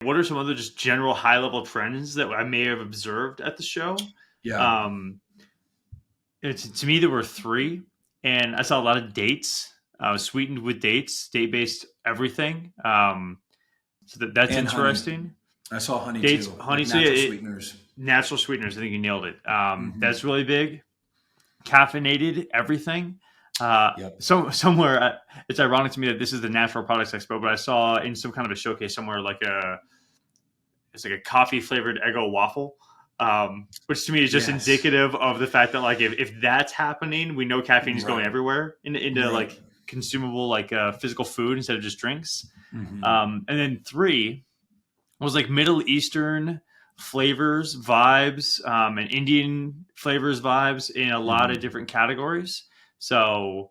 what are some other just general high level trends that I may have observed at the show? Yeah. Um, to me, there were three, and I saw a lot of dates, sweetened with dates, date based everything. So that's And honey. interesting. I saw honey Dates, too, honey, like so yeah, natural sweeteners. natural sweeteners. I think you nailed it. Hmm. That's really big. Caffeinated everything. Yep. Somewhere, it's ironic to me that this is the Natural Products Expo, but I saw in some kind of a showcase somewhere it's like a coffee flavored Eggo waffle, which to me is just Yes. indicative of the fact that like if that's happening, we know caffeine is going Right. everywhere into Right. like consumable like physical food instead of just drinks. Hmm. And then three was like Middle Eastern flavors, vibes, and Indian flavors, vibes in a lot of Hmm. different categories. So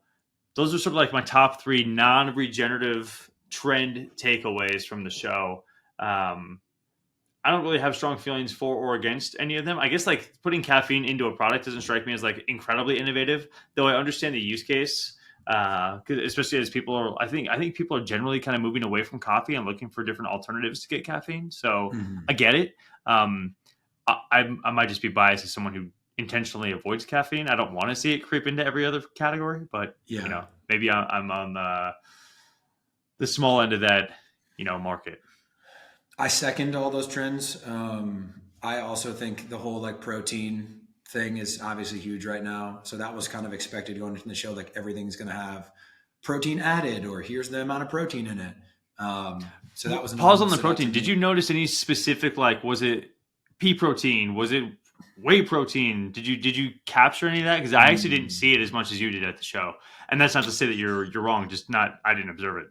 those are sort of like my top three non-regenerative trend takeaways from the show. Um, I don't really have strong feelings for or against any of them. I guess like putting caffeine into a product doesn't strike me as like incredibly innovative, though I understand the use case. 'Cause especially as people are, I think people are generally kind of moving away from coffee and looking for different alternatives to get caffeine. So I Hmm. get it. Um, I might just be biased as someone who intentionally avoids caffeine. I don't want to see it creep into every other category, but Yeah. maybe I'm on the small end of that, market. I second all those trends. I also think the whole like protein thing is obviously huge right now. So that was kind of expected going into the show. Like everything's going to have protein added, or here's the amount of protein in it. So that was another Pause one on that the stood out to protein. Did me. you notice any specific like was it pea protein? Was it whey protein? Did you capture any of that? Because I actually didn't Mm, see it as much as you did at the show. And that's not to say that you're wrong. Just not I didn't observe it.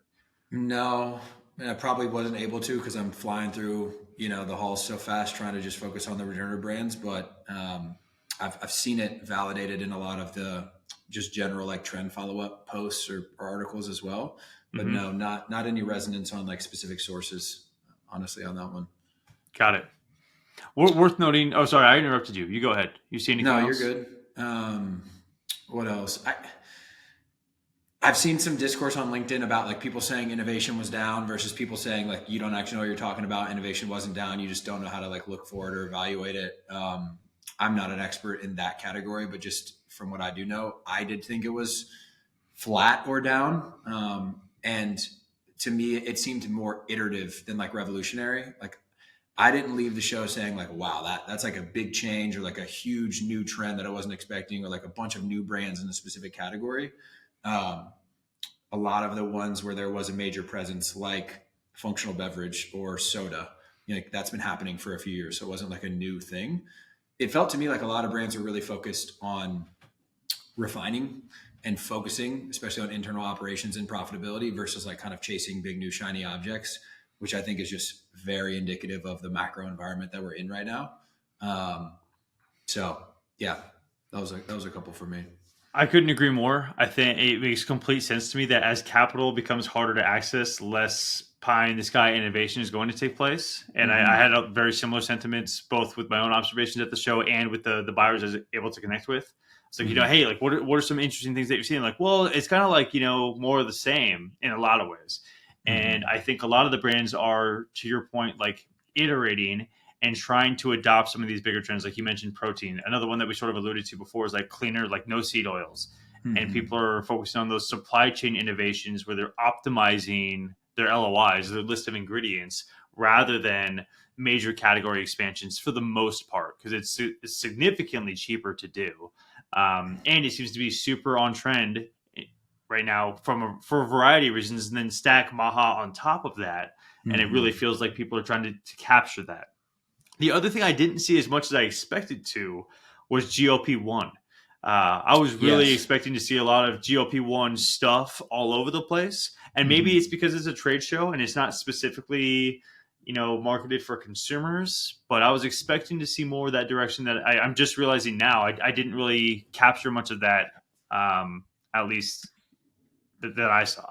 no, and I probably wasn't able to because I'm flying through, the halls so fast, trying to just focus on the returner brands. But I've seen it validated in a lot of the just general like trend follow up posts or articles as well. But Hmm. no, not any resonance on like specific sources. Honestly, on that one. Got it. Worth noting. Oh, sorry, I interrupted you. You go ahead. You see anything No, you're else? good. What else? I've seen some discourse on LinkedIn about like people saying innovation was down versus people saying like you don't actually know what you're talking about. Innovation wasn't down. You just don't know how to like look for it or evaluate it. I'm not an expert in that category, but just from what I do know, I did think it was flat or down. And to me, it seemed more iterative than like revolutionary. Like I didn't leave the show saying like, wow, that's like a big change or like a huge new trend that I wasn't expecting or like a bunch of new brands in a specific category. Um, a lot of the ones where there was a major presence, like functional beverage or soda, that's been happening for a few years. So it wasn't like a new thing. It felt to me like a lot of brands were really focused on refining and focusing, especially on internal operations and profitability versus like kind of chasing big new shiny objects, which I think is just very indicative of the macro environment that we're in right now. Um, so yeah, that was a couple for me. I couldn't agree more. I think it makes complete sense to me that as capital becomes harder to access, less pie in the sky innovation is going to take place. And I Mm-hmm. had a very similar sentiments, both with my own observations at the show and with the buyers I was able to connect with. It's like, Mm-hmm. hey, like what are some interesting things that you've seen? Like, well, it's kind of like, more of the same in a lot of ways. And Mm-hmm. I think a lot of the brands are, to your point, like iterating and trying to adopt some of these bigger trends, like you mentioned, protein. Another one that we sort of alluded to before is like cleaner, like no seed oils. And Mm-hmm. people are focusing on those supply chain innovations where they're optimizing their LOIs, their list of ingredients, rather than major category expansions for the most part, because it's significantly cheaper to do. And it seems to be super on trend right now for a variety of reasons. And then stack Maha on top of that. And it really Mm-hmm. feels like people are trying to capture that. The other thing I didn't see as much as I expected to was GLP-1. I was really Yes. expecting to see a lot of GLP-1 stuff all over the place, and maybe Mm-hmm. it's because it's a trade show and it's not specifically, marketed for consumers. But I was expecting to see more of that direction. That I'm just realizing now I didn't really capture much of that, at least that I saw.